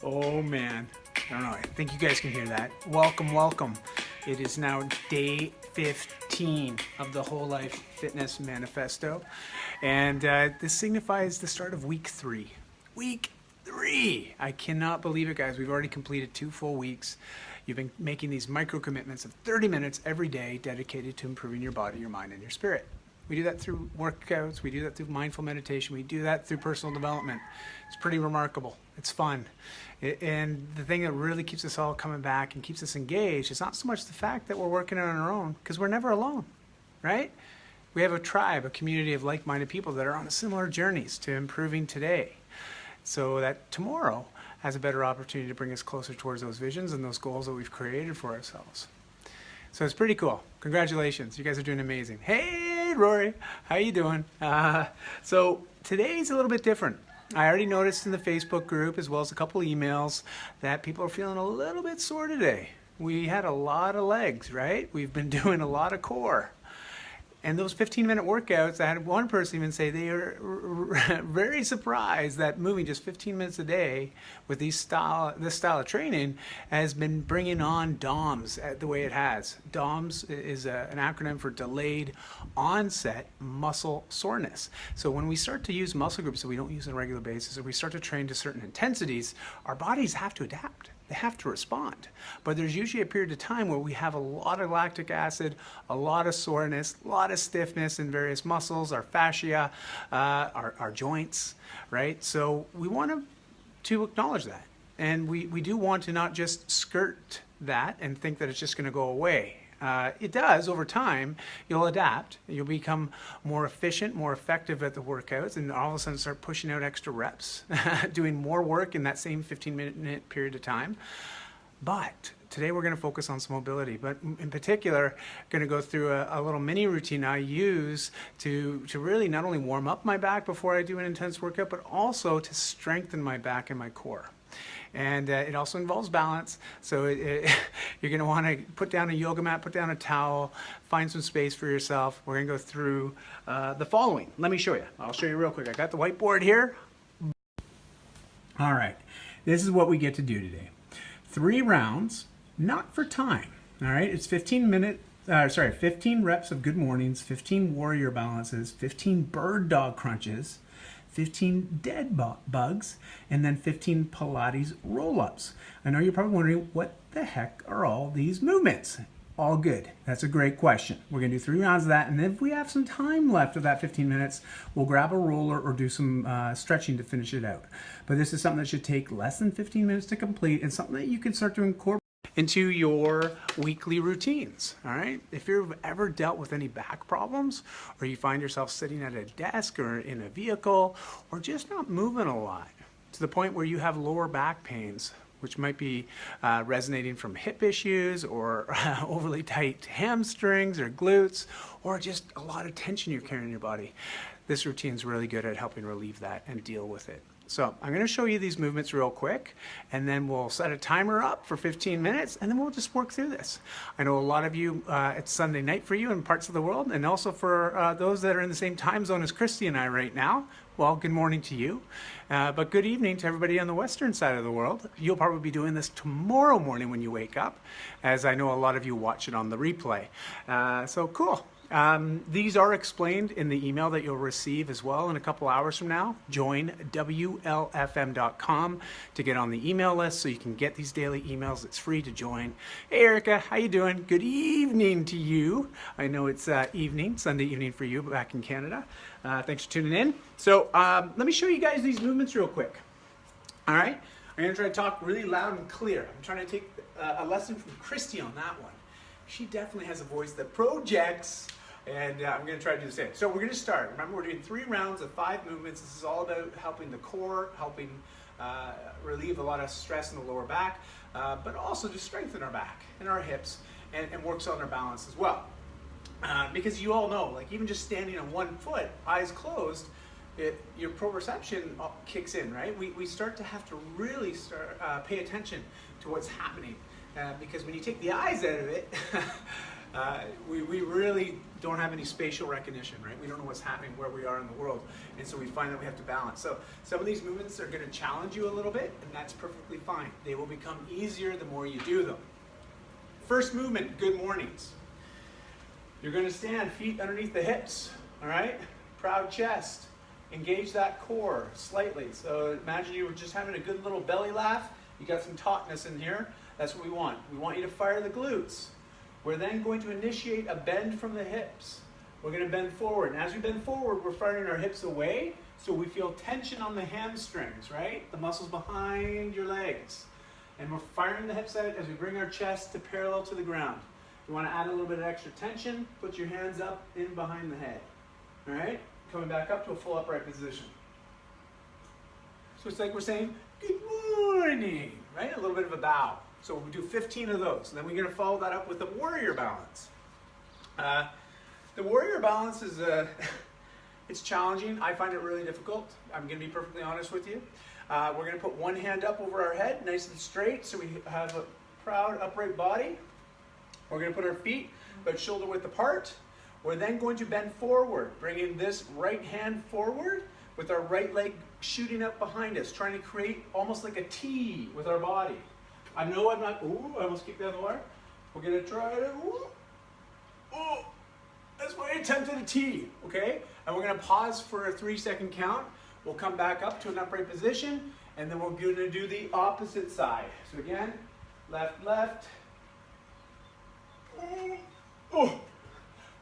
Oh man, I don't know. I think you guys can hear that. Welcome, welcome. It is now day 15 of the Whole Life Fitness Manifesto, and this signifies the start of week 3. Week 3! I cannot believe it, guys. We've already completed 2 full weeks. You've been making these micro commitments of 30 minutes every day dedicated to improving your body, your mind, and your spirit. We do that through workouts, we do that through mindful meditation, we do that through personal development. It's pretty remarkable. It's fun. And the thing that really keeps us all coming back and keeps us engaged is not so much the fact that we're working on our own, because we're never alone, right? We have a tribe, a community of like-minded people that are on similar journeys to improving today, so that tomorrow has a better opportunity to bring us closer towards those visions and those goals that we've created for ourselves. So it's pretty cool. Congratulations. You guys are doing amazing. Hey, Rory. How you doing? So today's a little bit different. I already noticed in the Facebook group, as well as a couple emails, that people are feeling a little bit sore today. We had a lot of legs, right? We've been doing a lot of core. And those 15-minute workouts, I had one person even say they are very surprised that moving just 15 minutes a day with this style of training has been bringing on DOMS the way it has. DOMS is an acronym for Delayed Onset Muscle Soreness. So when we start to use muscle groups that we don't use on a regular basis, or we start to train to certain intensities, our bodies have to adapt. They have to respond. But there's usually a period of time where we have a lot of lactic acid, a lot of soreness, a lot of stiffness in various muscles, our fascia, our joints, right? So we want to acknowledge that. And we do want to not just skirt that and think that it's just going to go away. It does over time. You'll adapt. You'll become more efficient, more effective at the workouts, and all of a sudden start pushing out extra reps, doing more work in that same 15-minute period of time. But today we're going to focus on some mobility, but in particular, going to go through a little mini routine I use to really not only warm up my back before I do an intense workout, but also to strengthen my back and my core. And it also involves balance, so you're going to want to put down a yoga mat, put down a towel, find some space for yourself. We're going to go through the following. Let me show you. I'll show you real quick. I got the whiteboard here. All right, this is what we get to do today. 3 rounds, not for time. All right, it's 15 reps of good mornings, 15 warrior balances, 15 bird dog crunches, 15 dead bugs, and then 15 Pilates roll-ups. I know you're probably wondering, what the heck are all these movements? All good. That's a great question. We're going to do 3 rounds of that, and if we have some time left of that 15 minutes, we'll grab a roller or do some stretching to finish it out. But this is something that should take less than 15 minutes to complete, and something that you can start to incorporate into your weekly routines. All right, if you've ever dealt with any back problems, or you find yourself sitting at a desk or in a vehicle, or just not moving a lot to the point where you have lower back pains, which might be resonating from hip issues, or overly tight hamstrings or glutes, or just a lot of tension you're carrying in your body, this routine is really good at helping relieve that and deal with it. So I'm going to show you these movements real quick, and then we'll set a timer up for 15 minutes, and then we'll just work through this. I know a lot of you, it's Sunday night for you in parts of the world, and also for those that are in the same time zone as Christy and I right now. Well, good morning to you, but good evening to everybody on the western side of the world. You'll probably be doing this tomorrow morning when you wake up, as I know a lot of you watch it on the replay. So cool. These are explained in the email that you'll receive as well in a couple hours from now. Join WLFM.com to get on the email list so you can get these daily emails. It's free to join. Hey Erica, how you doing? Good evening to you. I know it's evening, Sunday evening for you back in Canada. Thanks for tuning in. So let me show you guys these movements real quick. All right, I'm gonna try to talk really loud and clear. I'm trying to take a lesson from Christy on that one. She definitely has a voice that projects. And I'm going to try to do the same. So we're going to start. Remember, we're doing 3 rounds of 5 movements. This is all about helping the core, helping relieve a lot of stress in the lower back, but also to strengthen our back and our hips, and works on our balance as well. Because you all know, like even just standing on one foot, eyes closed, your proprioception kicks in, right? We start to have to really pay attention to what's happening. Because when you take the eyes out of it, We really don't have any spatial recognition, right? We don't know what's happening where we are in the world, and so we find that we have to balance. So some of these movements are going to challenge you a little bit, and that's perfectly fine. They will become easier the more you do them. First movement, good mornings. You're going to stand, feet underneath the hips, all right? Proud chest. Engage that core slightly. So imagine you were just having a good little belly laugh. You got some tautness in here. That's what we want. We want you to fire the glutes. We're then going to initiate a bend from the hips. We're going to bend forward. And as we bend forward, we're firing our hips away, so we feel tension on the hamstrings, right? The muscles behind your legs. And we're firing the hips out as we bring our chest to parallel to the ground. You want to add a little bit of extra tension, put your hands up in behind the head. All right? Coming back up to a full upright position. So it's like we're saying, good morning, right? A little bit of a bow. So we'll do 15 of those. And then we're going to follow that up with the warrior balance. The warrior balance is, it's challenging. I find it really difficult. I'm going to be perfectly honest with you. We're going to put one hand up over our head, nice and straight, so we have a proud upright body. We're going to put our feet about shoulder width apart. We're then going to bend forward, bringing this right hand forward with our right leg shooting up behind us, trying to create almost like a T with our body. I know I'm not, ooh, I almost kicked down the wire. We're going to try to, ooh, oh, that's my attempt at a T, okay? And we're going to pause for a 3-second count. We'll come back up to an upright position, and then we're going to do the opposite side. So again, left, left. Oh,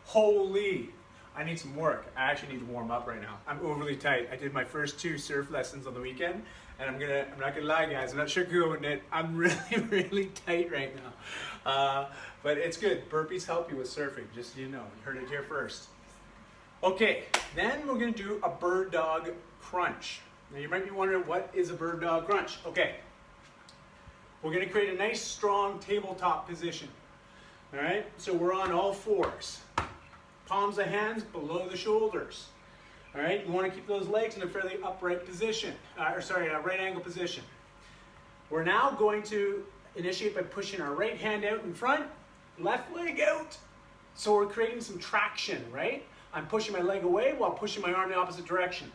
holy, I need some work. I actually need to warm up right now. I'm overly tight. I did my first 2 surf lessons on the weekend, and I'm not gonna lie, guys, I'm not sugarcoating it. I'm really, really tight right now. But it's good. Burpees help you with surfing, just so you know. You heard it here first. Okay, then we're gonna do a bird dog crunch. Now you might be wondering, what is a bird dog crunch? Okay, we're gonna create a nice, strong tabletop position. All right, so we're on all fours. Palms of hands below the shoulders. All right, you want to keep those legs in a fairly upright position, a right angle position. We're now going to initiate by pushing our right hand out in front, left leg out. So we're creating some traction, right? I'm pushing my leg away while pushing my arm in the opposite direction.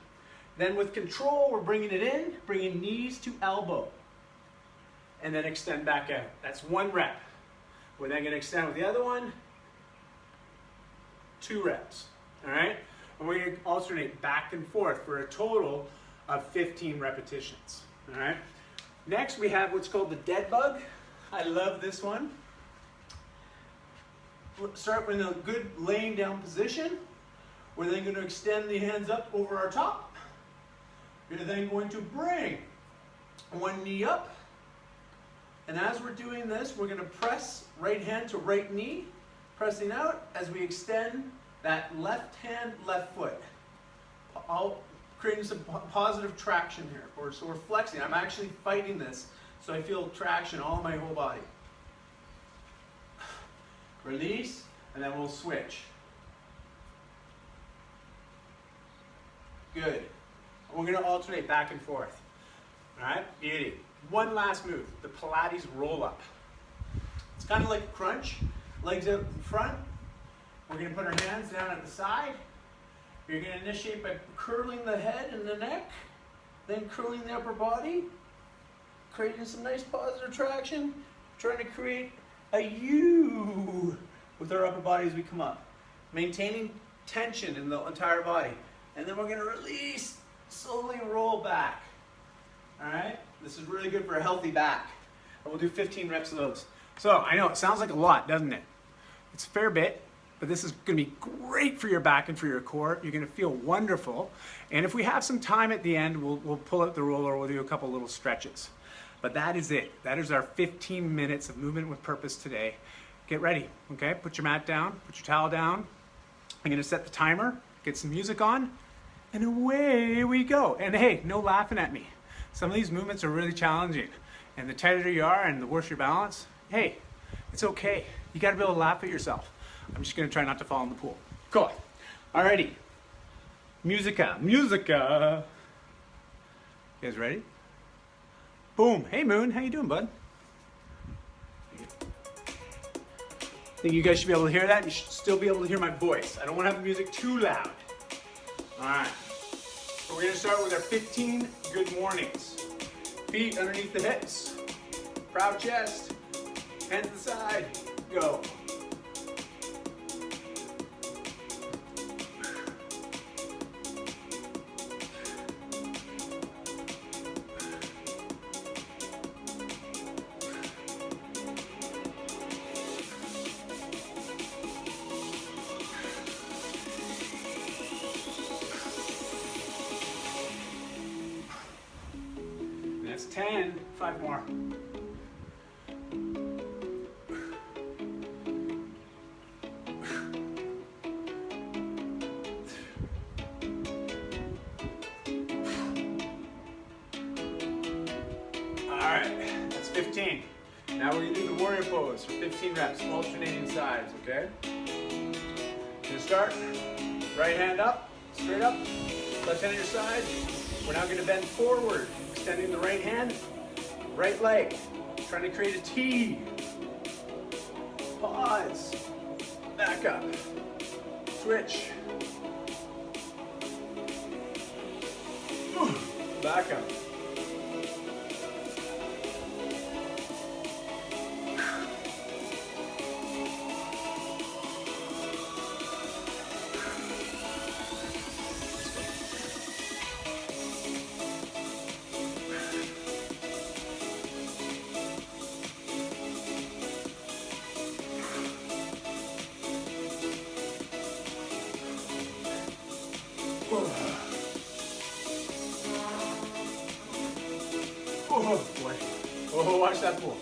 Then with control, we're bringing it in, bringing knees to elbow. And then extend back out. That's 1 rep. We're then going to extend with the other one. 2 reps, all right? And we're going to alternate back and forth for a total of 15 repetitions, all right? Next, we have what's called the dead bug. I love this one. We'll start with a good laying down position. We're then going to extend the hands up over our top. We're then going to bring one knee up. And as we're doing this, we're going to press right hand to right knee, pressing out as we extend that left hand, left foot. All creating some positive traction here. So we're flexing. I'm actually fighting this, so I feel traction all in my whole body. Release, and then we'll switch. Good. We're going to alternate back and forth. All right, beauty. One last move, the Pilates roll-up. It's kind of like a crunch. Legs out in front. We're going to put our hands down at the side. You're going to initiate by curling the head and the neck, then curling the upper body, creating some nice positive traction, trying to create a U with our upper body as we come up, maintaining tension in the entire body. And then we're going to release, slowly roll back. All right? This is really good for a healthy back. And we'll do 15 reps of those. So I know it sounds like a lot, doesn't it? It's a fair bit, but this is going to be great for your back and for your core. You're going to feel wonderful. And if we have some time at the end, we'll pull out the roller. We'll do a couple little stretches. But that is it. That is our 15 minutes of movement with purpose today. Get ready, okay? Put your mat down, put your towel down. I'm going to set the timer, get some music on, and away we go. And hey, no laughing at me. Some of these movements are really challenging. And the tighter you are and the worse your balance, hey, it's okay. You got to be able to laugh at yourself. I'm just going to try not to fall in the pool. Cool. Alrighty. Musica. Musica. You guys ready? Boom. Hey, Moon. How you doing, bud? think you guys should be able to hear that. You should still be able to hear my voice. I don't want to have the music too loud. All right. So we're going to start with our 15 good mornings. Feet underneath the hips. Proud chest. Hands to the side. Go. That's 10. 5 more. Alright, that's 15. Now we're going to do the warrior pose for 15 reps, alternating sides, okay? Gonna start, right hand up, straight up, left hand at your side. We're now going to bend forward, extending the right hand, right leg, trying to create a T. Pause, back up, switch, back up. Oh boy. Oh, watch that pull.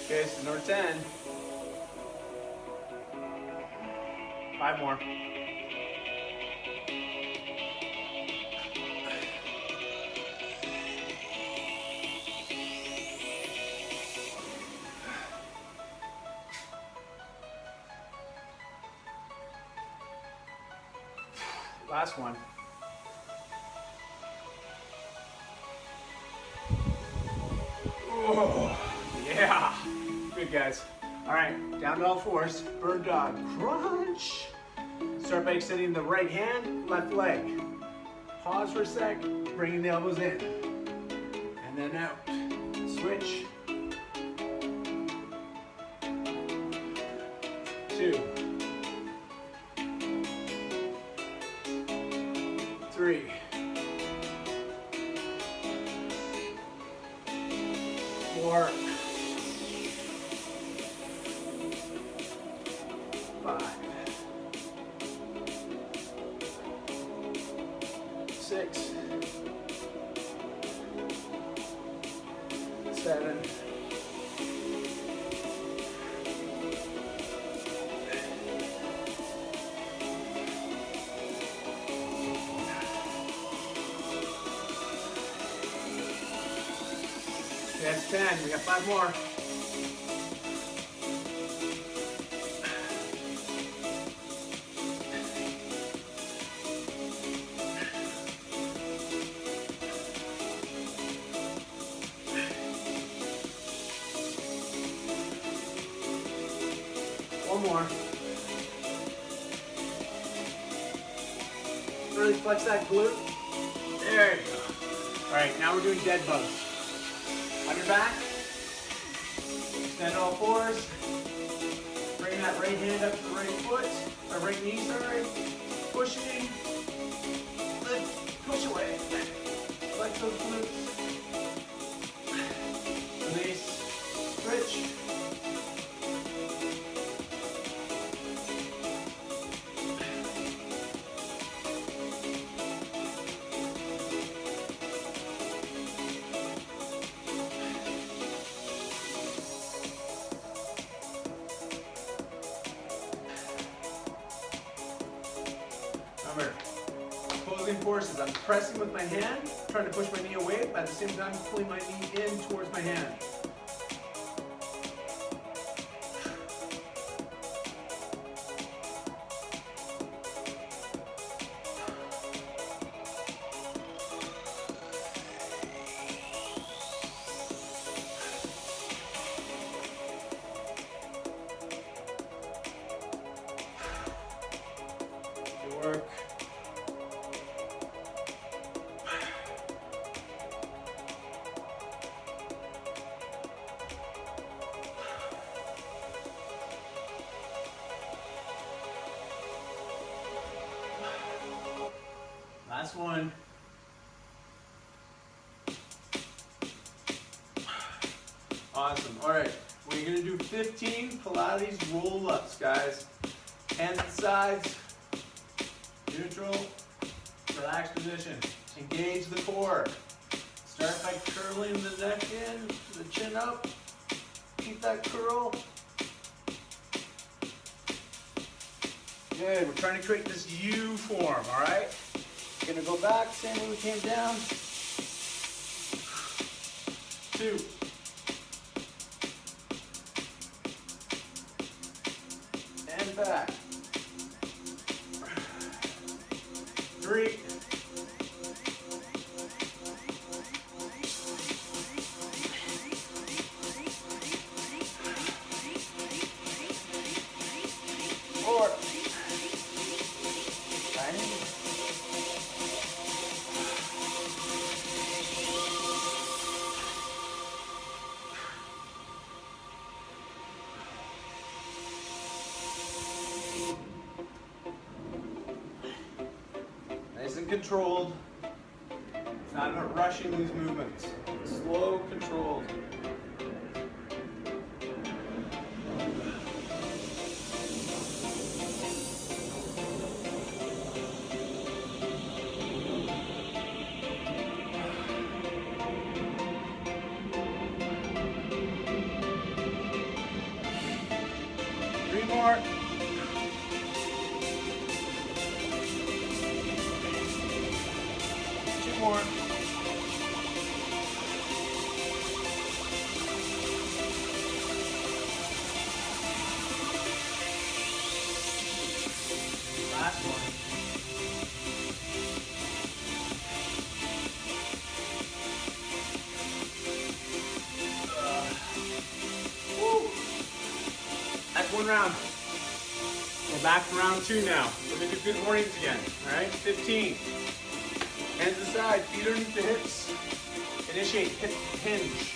Okay, so number 10. 5 more. Last one. Oh, yeah. Good, guys. All right, down to all fours. Bird dog. Crunch. Start by extending the right hand, left leg. Pause for a sec, bringing the elbows in. And then out. Switch. 2. 3. 4. 5. 6. 7. 10. We got 5 more. One more. Really flex that glute. There you go. All right, now we're doing dead bugs. On your back, extend all fours, bring that right hand up to the right foot, or right knee, sorry, pushing, lift, push away, flex those glutes, release, switch, remember, opposing forces. I'm pressing with my hand, trying to push my knee away, but at the same time pulling my knee in towards my hand. Awesome. All right, we're gonna do 15 Pilates roll-ups, guys. Hands to the sides, neutral, relaxed position. Engage the core. Start by curling the neck in, the chin up. Keep that curl. Good, we're trying to create this U form, all right? We're gonna go back, same way we came down. 2. And back. 3. 4. 5. Nice and controlled. It's not about rushing these movements. Slow, controlled. Three more. 2 more. Last one. Woo. That's 1 round. We're back to round 2 now. We're gonna do good mornings again. All right, 15. Hands to the side, feet underneath the hips. Initiate hip hinge.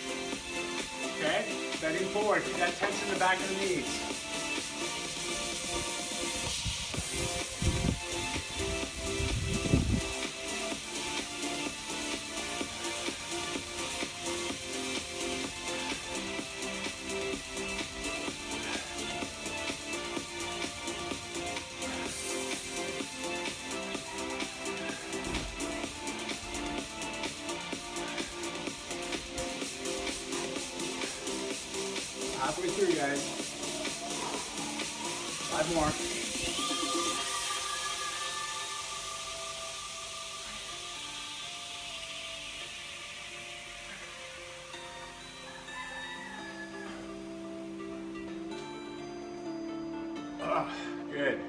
Okay, bending forward. Keep that tension in the back of the knees. Halfway through, guys. 5 more. Good.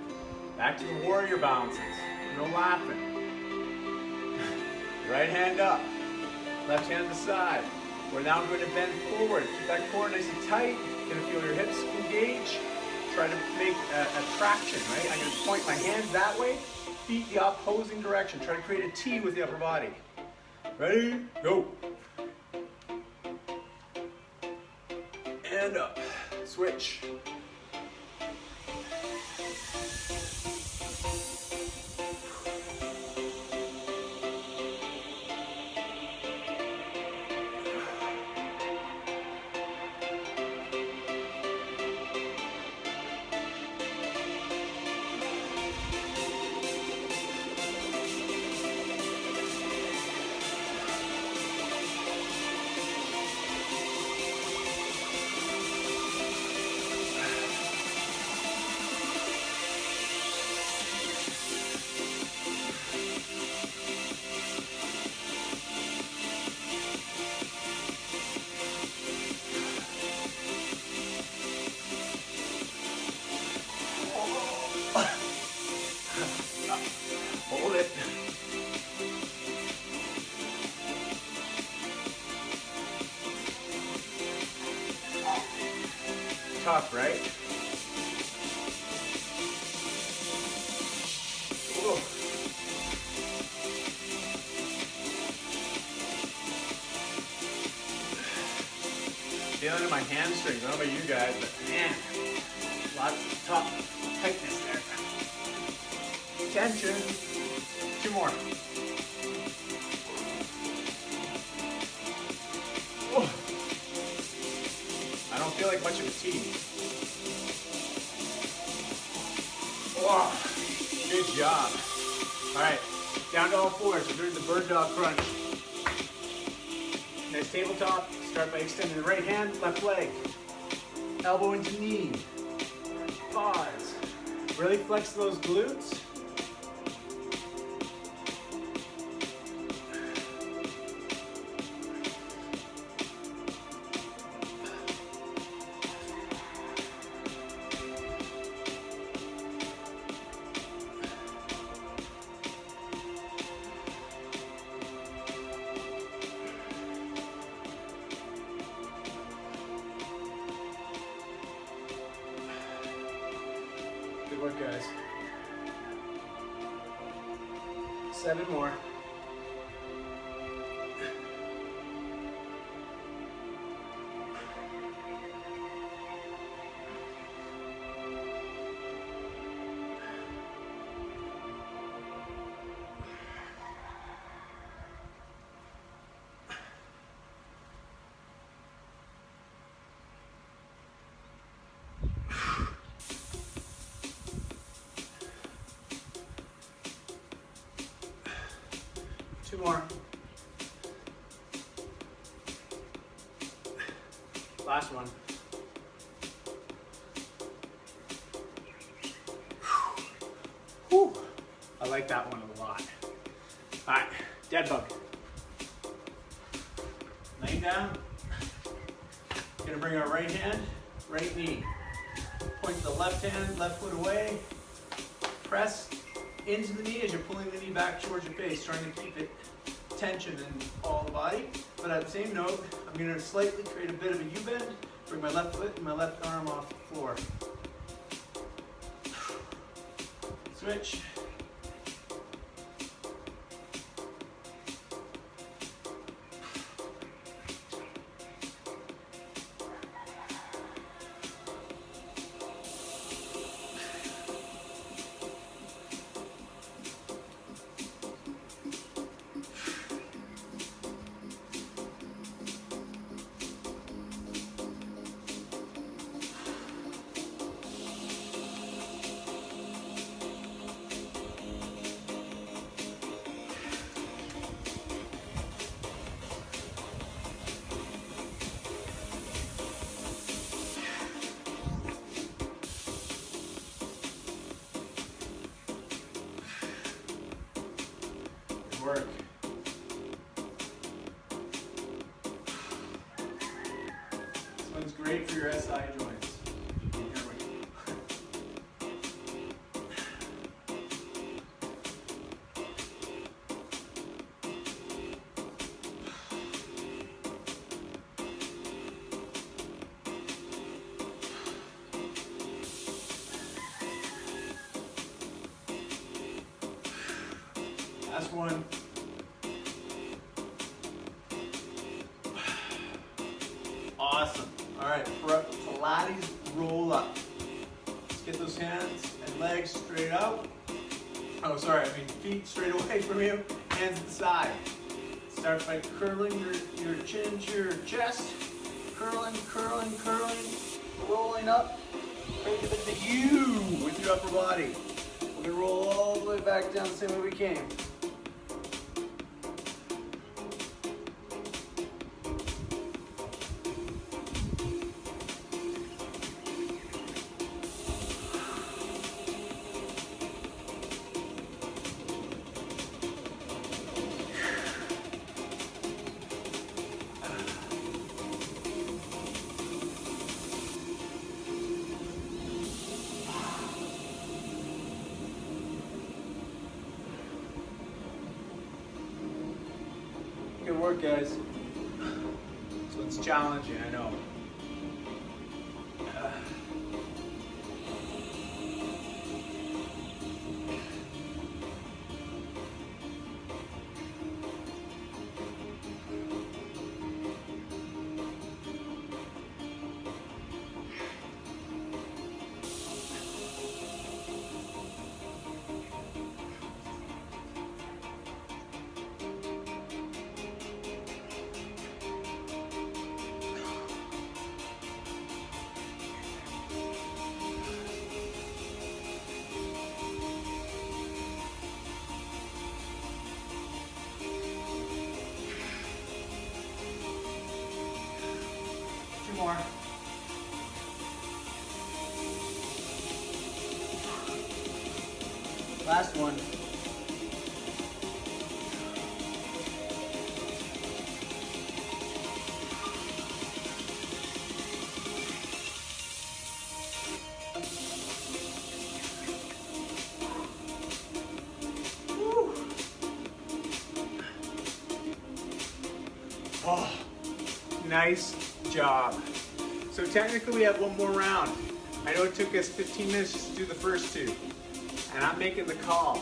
Back to the warrior balances. No laughing. Right hand up. Left hand to the side. We're now going to bend forward. Keep that core nice and tight. You're going to feel your hips engage. Try to make a traction, right? I'm going to point my hands that way, feet the opposing direction. Try to create a T with the upper body. Ready? Go. And up. Switch. Hold it. Tough, right? Whoa. Feeling in my hamstrings. I don't know about you guys, but man, lots of tough tightness there. Tension. 2 more. Whoa. feel like much of a T. Wow, good job. All right, down to all fours. We're doing the bird dog crunch. Nice tabletop. Start by extending the right hand, left leg. Elbow into knee. Pause. Really flex those glutes. Good work, guys. 7 more. Two more. Last one. Whew. I like that one a lot. All right, dead bug. Laying down. Gonna bring our right hand, right knee. Point to the left hand, left foot away. Press into the knee as you're pulling the knee back towards your face, trying to keep it tension in all the body. But at the same note, I'm going to slightly create a bit of a U-bend, bring my left foot and my left arm off the floor. Switch. Work. This one's great for your SI joints. Here we go. Last one. Awesome. All right, Pilates roll up. Let's get those hands and legs straight out. Oh, sorry, I mean feet straight away from you, hands at the side. Start by curling your chin to your chest. Curling, curling, curling, rolling up. Think of it to you with your upper body. We're gonna roll all the way back down the same way we came. Good work, guys. So it's challenging, I know. more. Last one. Woo. Oh, nice job. So technically we have one more round. I know it took us 15 minutes just to do the first two. And I'm making the call.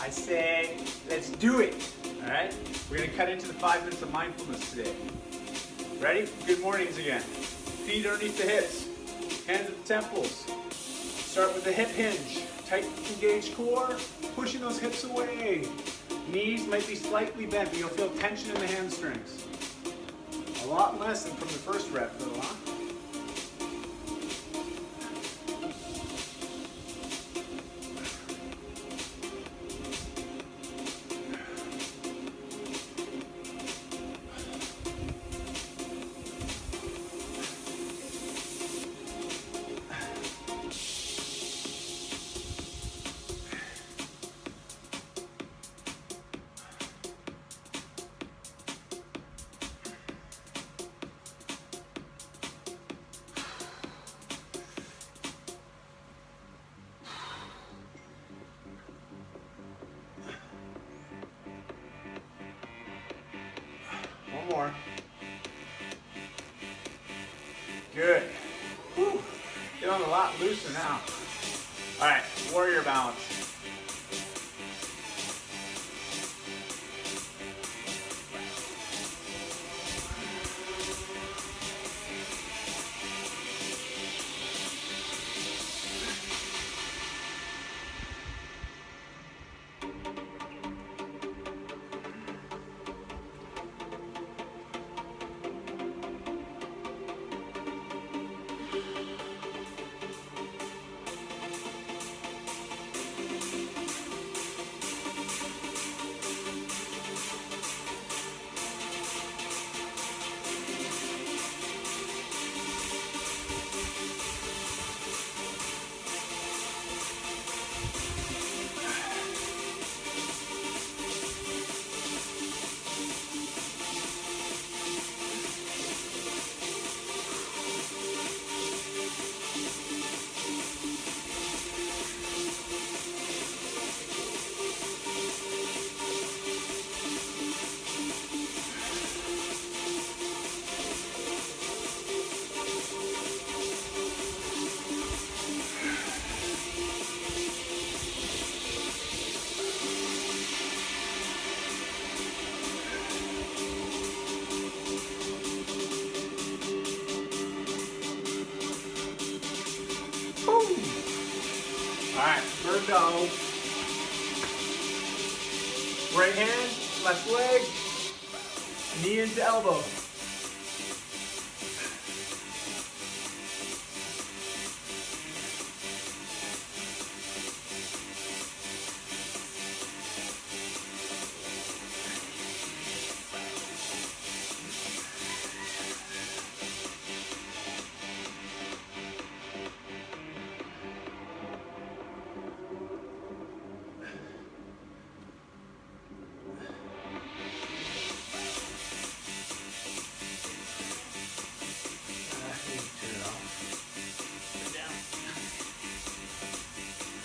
I say, let's do it. All right? We're gonna cut into the 5 minutes of mindfulness today. Ready? Good mornings again. Feet underneath the hips, hands at the temples. Start with the hip hinge. Tight, engaged core, pushing those hips away. Knees might be slightly bent, but you'll feel tension in the hamstrings. A lot less than from the first rep, though, huh? One more. Good. Whew. Feeling a lot looser now. All right, warrior balance. Go. Right hand, left leg, knee into elbow.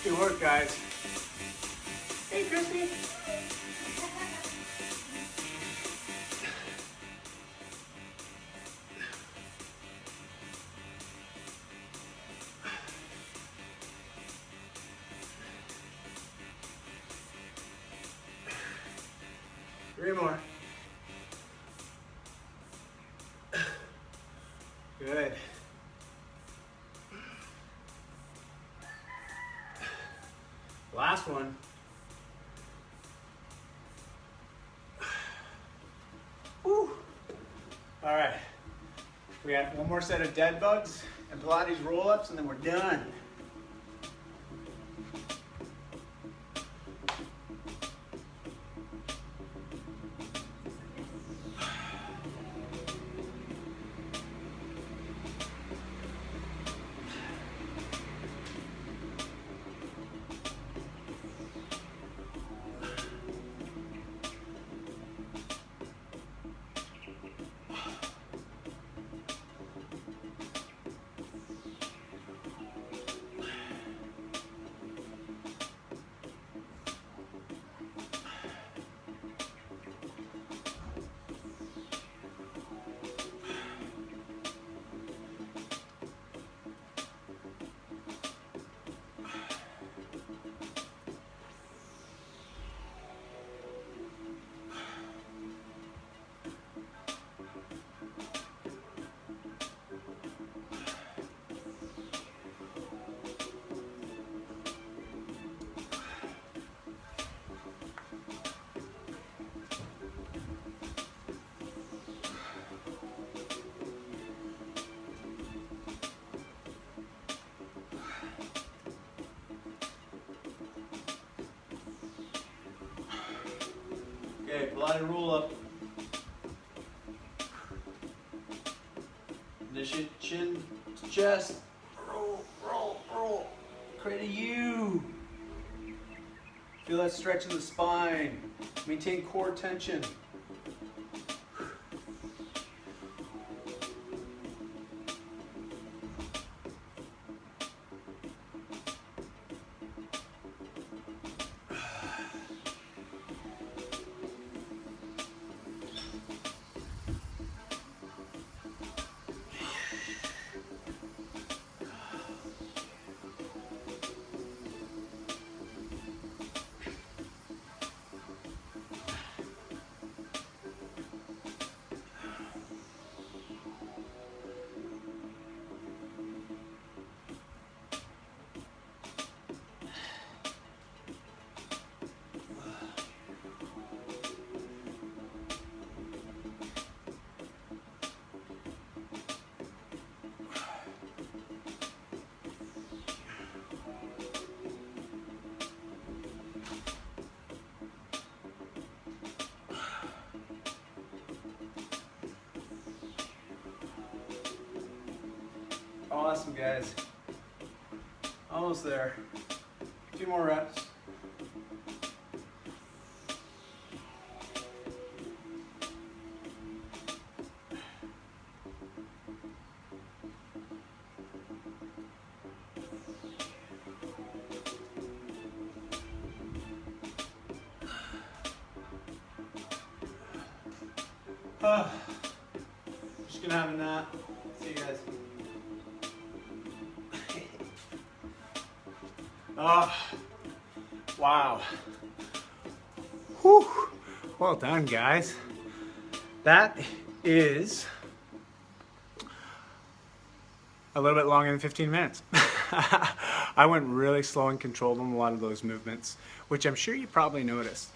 Good work, guys. Hey, Christy. Three more. Good. Last one. Whew. All right. We got one more set of dead bugs and Pilates roll-ups, and then we're done. Slide and roll up. Initiate chin to chest. Roll, roll, roll. Create a U. Feel that stretch in the spine. Maintain core tension. Awesome, guys. Almost there. A few more reps. Just gonna have a nap. See you guys. Oh, wow. Whew. Well done, guys. That is a little bit longer than 15 minutes. I went really slow and controlled on a lot of those movements, which I'm sure you probably noticed.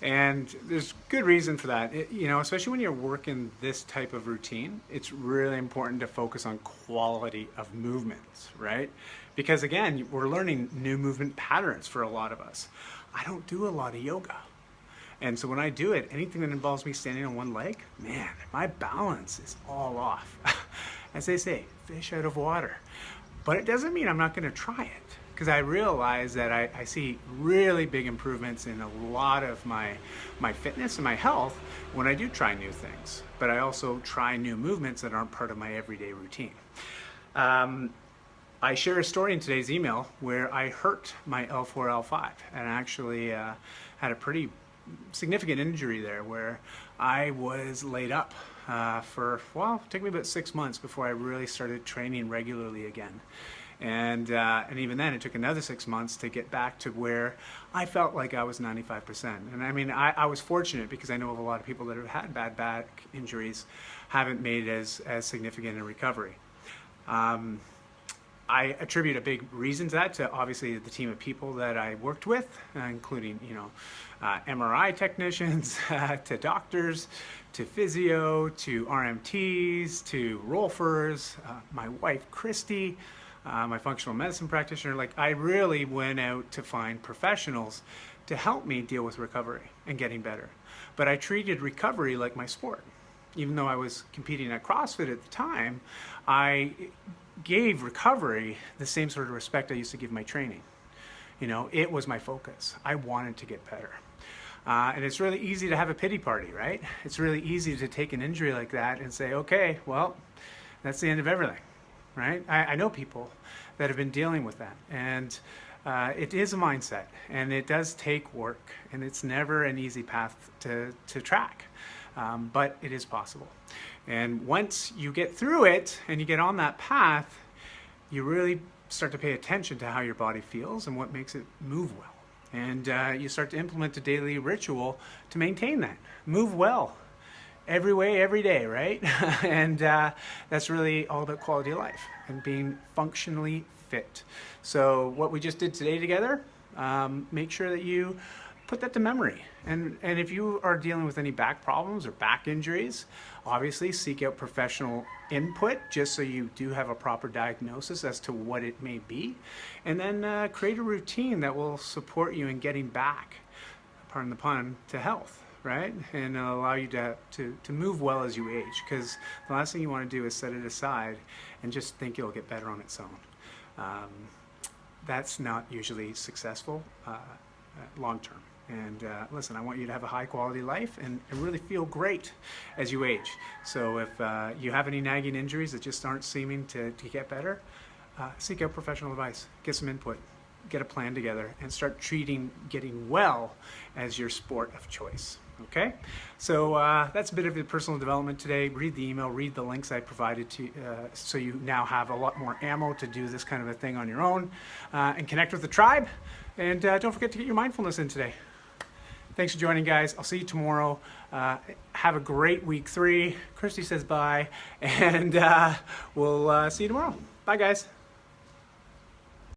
And there's good reason for that. You know, especially when you're working this type of routine, it's really important to focus on quality of movements, right? Because again, we're learning new movement patterns for a lot of us. I don't do a lot of yoga. And so when I do it, anything that involves me standing on one leg, man, my balance is all off. As they say, fish out of water. But it doesn't mean I'm not gonna try it, because I realize that I see really big improvements in a lot of my fitness and my health when I do try new things. But I also try new movements that aren't part of my everyday routine. I share a story in today's email where I hurt my L4, L5 and actually had a pretty significant injury there where I was laid up for, well, it took me about 6 months before I really started training regularly again. And even then, it took another 6 months to get back to where I felt like I was 95%. And I mean, I was fortunate because I know of a lot of people that have had bad back injuries haven't made as significant a recovery. I attribute a big reason to that to obviously the team of people that I worked with, including, you know, MRI technicians, to doctors, to physio, to RMTs, to rolfers, my wife, Christy, my functional medicine practitioner. Like, I really went out to find professionals to help me deal with recovery and getting better. But I treated recovery like my sport. Even though I was competing at CrossFit at the time, I gave recovery the same sort of respect I used to give my training. You know, it was my focus. I wanted to get better. And it's really easy to have a pity party, right? It's really easy to take an injury like that and say, okay, well, that's the end of everything, right? I know people that have been dealing with that. And it is a mindset, and it does take work, and it's never an easy path to track. But it is possible. And once you get through it and you get on that path, you really start to pay attention to how your body feels and what makes it move well. And you start to implement a daily ritual to maintain that. Move well. Every way, every day, right? And that's really all about quality of life and being functionally fit. So what we just did today together, make sure that you put that to memory. And if you are dealing with any back problems or back injuries, obviously seek out professional input just so you do have a proper diagnosis as to what it may be. And then create a routine that will support you in getting back, pardon the pun, to health, right? And it'll allow you to move well as you age, because the last thing you want to do is set it aside and just think it'll get better on its own. That's not usually successful long term. And listen, I want you to have a high quality life and really feel great as you age. So if you have any nagging injuries that just aren't seeming to get better, seek out professional advice, get some input, get a plan together, and start treating getting well as your sport of choice. Okay, so that's a bit of the personal development today. Read the email, read the links I provided to so you now have a lot more ammo to do this kind of a thing on your own, and connect with the tribe. And don't forget to get your mindfulness in today. Thanks for joining, guys. I'll see you tomorrow. Have a great week 3. Christy says bye, and we'll see you tomorrow. Bye, guys.